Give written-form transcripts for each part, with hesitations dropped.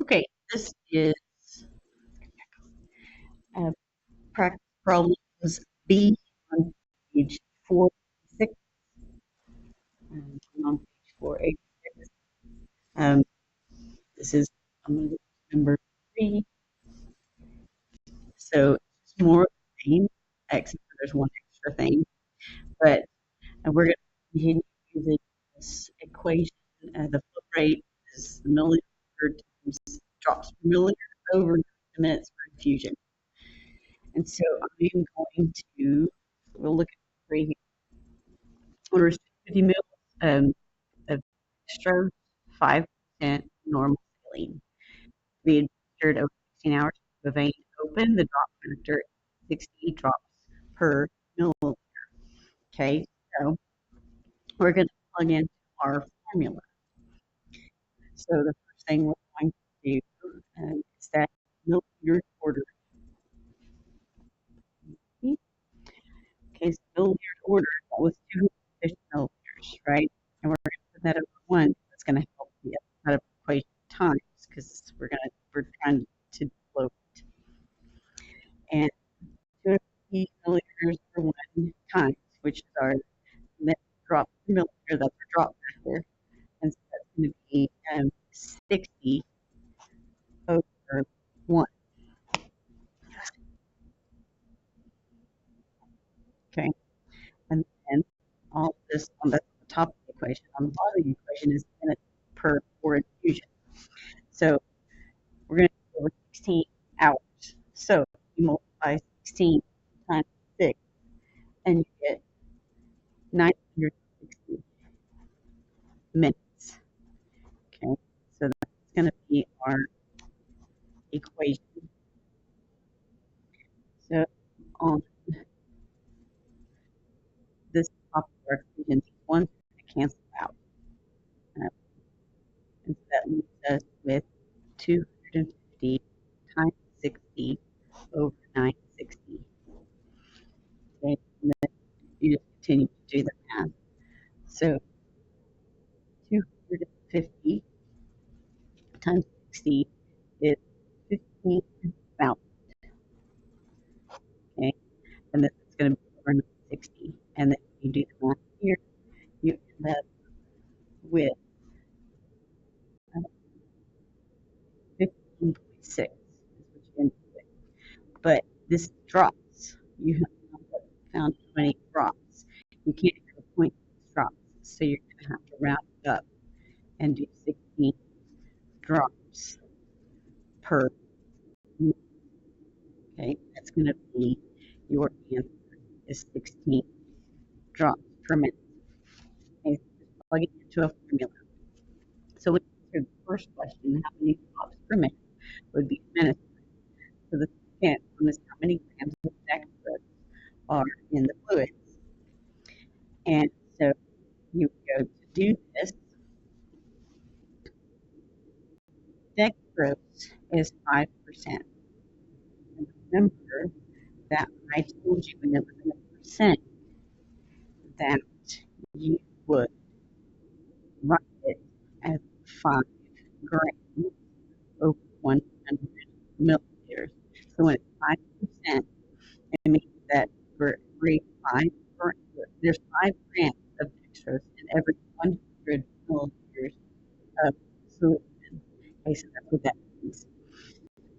Okay, this is uh, practice problems B on page 486. I'm on page 486. Um, this is number 3. So it's more of the same, except for there's one extra thing. But we're going to continue using this equation. The flow rate is the milliliter times drops per milliliter over minutes for infusion. And so I'm going to, we'll look at 3 here. Orders 50 mils of dextrose, 5% normal saline. The administered over 16 hours, the vein open, the drop factor is 60 drops per milliliter. Okay, so we're going to plug in our formula. So the first thing we're going to do is that milliliter order. Okay, so milliliter order, that was 250 milliliters, right? And we're going to put that over 1. That's going to help the out of equation times because we're trying to float. And 250 milliliters per 1 times, which is our net drop per milliliter, that's our drop factor. And so that's going to be 60 over 1. Okay, and then all this on the top of the equation, on the bottom of the equation is minutes per for infusion. So we're going to go over 16 hours. So you multiply 16 times 6, and you get 960 minutes. Okay, so that's going to be our equation. So on this top of our equation, these ones are going to cancel out. Uh, and so that leaves us with 250 times 60 over 960. Okay, and then you just continue to do the math. So 250 times 60 is 15,000. Okay, and then it's going to be over 960. And then you do the math here, you end up with 15.6 is what you end up with. But this drops. You have found how many drops. You can't have a point drops, so you're going to have to round it up and do 16 drops per minute. Okay, that's going to be your answer is 16 drops per minute. Okay, so just plug it into a formula. So we answered the first question, how many drops per minute would be minutes. So the second one is how many grams of dextrose are in the fluids. And so you go to do this. Dextrose is 5%. And remember that I told you when it was in a percent that you would write it as 5 grams over 100 milliliters. So when it's 5%, it means that for every 5 there's 5 grams of dextrose in every 100 milliliters of solution. Okay, so that's what that means.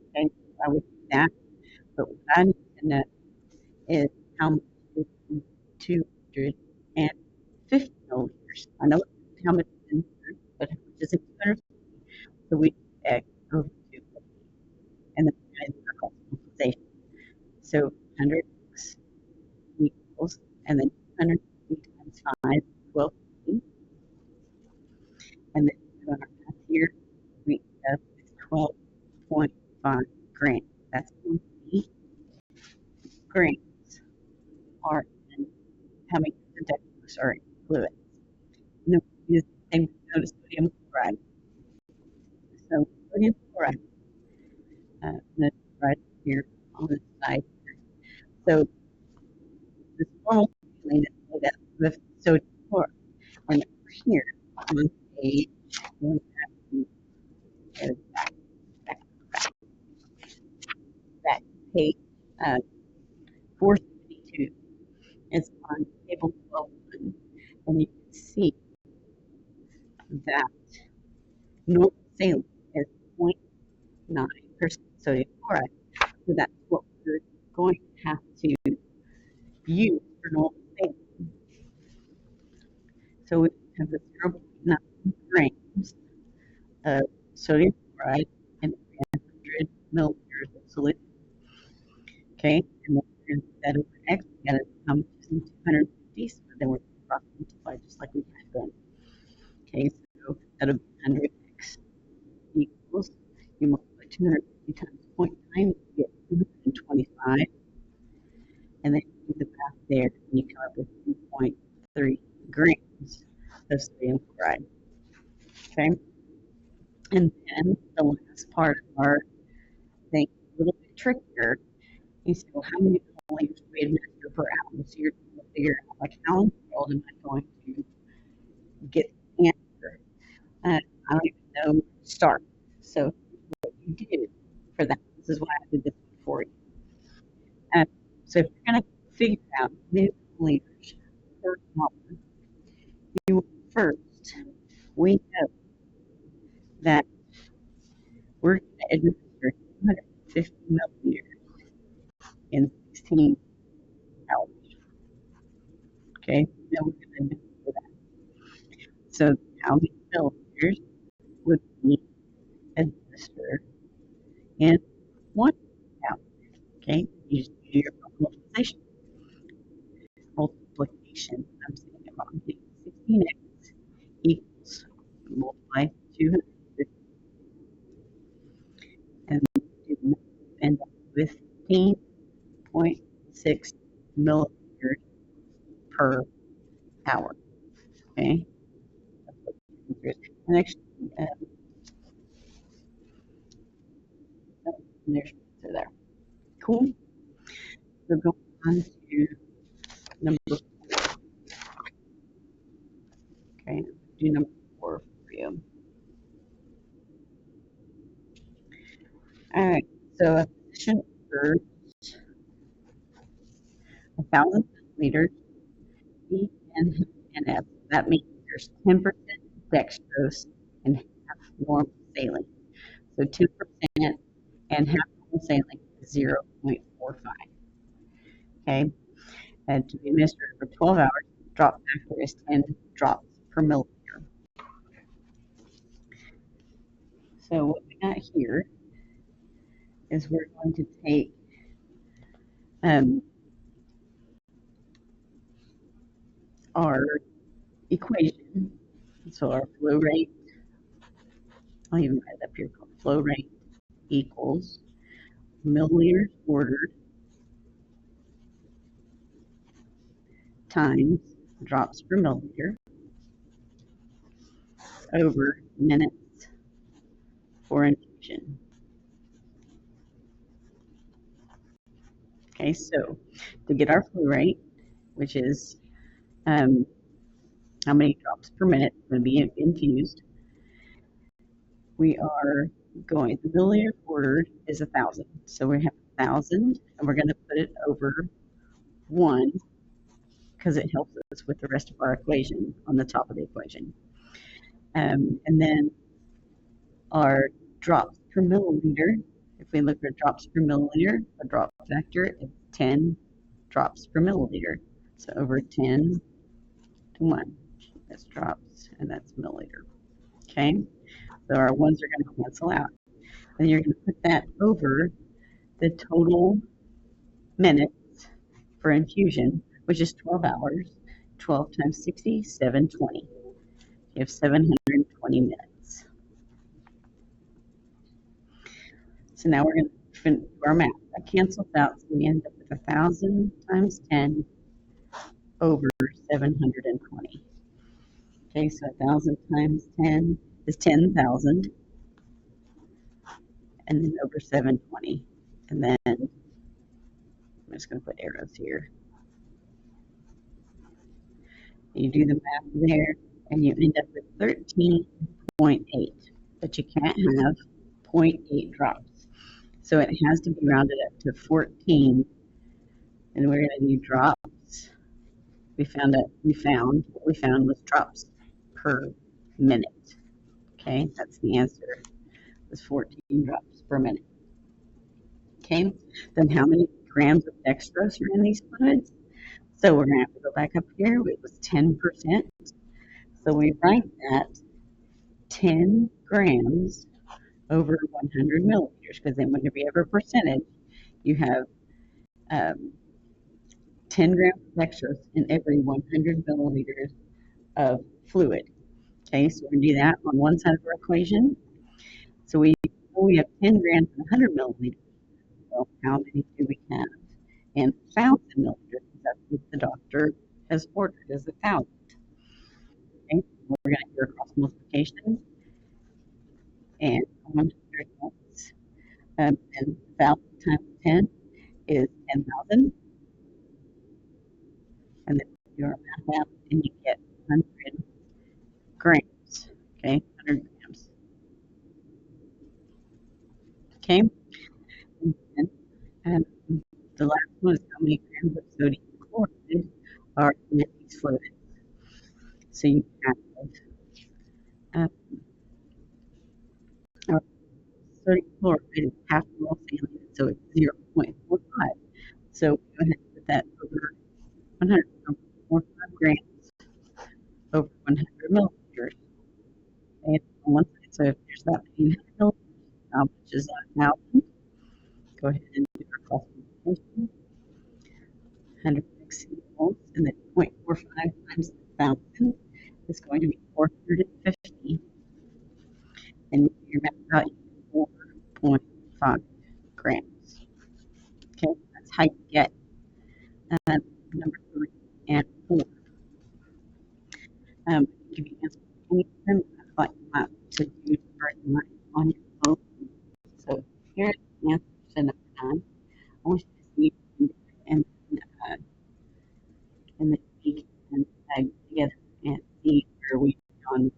Okay, I would do that. But what I need to know is how much is 250 milliliters. I know how much is in here, but how much is in 250? So we X over 250. And then we add our cross multiplication. So 100x equals, and then 250 times 5, 1250. And then on our math here, we end up with 12.5 grams. That's 20 grams are in how many dextrose are in fluids. And then we use the same note as sodium chloride. So sodium chloride, and right here on the side here. So this normal saline is made up with sodium chloride. And over here on page, going back to back. page uh, 472. It's on table 12.1, and you can see that normal saline is 0.9% sodium chloride. So that's what we're going to have to use for normal saline. So we have the 0.9 grams of sodium chloride in 100 milliliters of solution. Okay, and then we're going to put that over X. We got to how much is in 250, so then we're going to cross multiply just like we had done. Okay, so that'll be 100x equals, you multiply 250 times 0.9, you get 225, and then you do the math there, and you come up with 2.3 grams of sodium chloride. Okay, and then the last part of our thing, a little bit trickier. You say, well, how many milliliters do we administer per hour? So you're trying to figure out, like, how in the world am I going to get the answer? I don't even know where to start. So what you do for that, this is why I did this one for you. So if you're going to figure out milliliters per hour, you first, we know that we're going to administer 250 milliliters in 16 hours. Okay, now we're going to administer that. So how many milliliters would be administered in 1 hour? Okay, you just do your multiplication. I'm saying it wrong. 16x equals, multiply 250, and you end up with 15.6 milliliters per hour. Okay, and actually, there's answer there. Cool. So go on to number 4. Okay, do number 4 for you. All right, so a physician orders 1,000 liters BNF. That means there's 10% dextrose and half normal saline. So 10% and half normal saline is 0.45. Okay, and to be administered for 12 hours, drop factor is 10 drops per milliliter. So what we got here is we're going to take our equation. So our flow rate, I'll even write it up here, flow rate equals milliliters ordered times drops per milliliter over minutes for infusion. Okay, so to get our flow rate, which is how many drops per minute is going to be infused, we are going, the milliliter ordered is 1,000. So we have 1,000, and we're going to put it over 1 because it helps us with the rest of our equation on the top of the equation. And then our drops per milliliter, if we look at drops per milliliter, a drop factor is 10 drops per milliliter. So over 10 to 1. That's drops, and that's milliliter. Okay, so our ones are going to cancel out. And you're going to put that over the total minutes for infusion, which is 12 hours. 12 times 60, 720. You have 720 minutes. So now we're going to do our math. That cancels out, so we end up with 1,000 times 10 over 720. Okay, so 1,000 times 10 is 10,000, and then over 720. And then I'm just going to put arrows here. You do the math there, and you end up with 13.8. But you can't have 0.8 drops. So it has to be rounded up to 14, and we're going to do drops. What we found was drops per minute. Okay, that's the answer. Was 14 drops per minute. Okay, then how many grams of dextrose are in these fluids? So we're going to have to go back up here. It was 10%. So we write that 10 grams over 100 milliliters, because then whenever you have a percentage, you have 10 grams of dextrose in every 100 milliliters of fluid. Okay, so we're going to do that on one side of our equation. So we have 10 grams in 100 milliliters. Well, how many do we have in 1,000 milliliters? That's what the doctor has ordered, is 1,000. Okay, we're going to do a cross multiplication, and 100 units, and 1,000 times 10 is 10,000. And then you do our math out, and you get 100 grams. Okay, 100 grams. Okay, and the last one is how many grams of sodium chloride are in these fluids. So you have our sodium chloride is half mole saline, so it's 0.45. So go ahead and put that over 145 grams over 100 milliliters. And on one side, so if there's that many milliliters, how much is that now? Go ahead and do our cross multiplication. 160 volts, and then 0.45 times 1,000 is going to be 450, and your math value is 4.5 grams. Okay, that's how you get number 3 and 4. If you answer any of them, I thought you might to do right on your phone. So here's the answer to number 9. I want you to see and uh, and then we can tag together and see where we on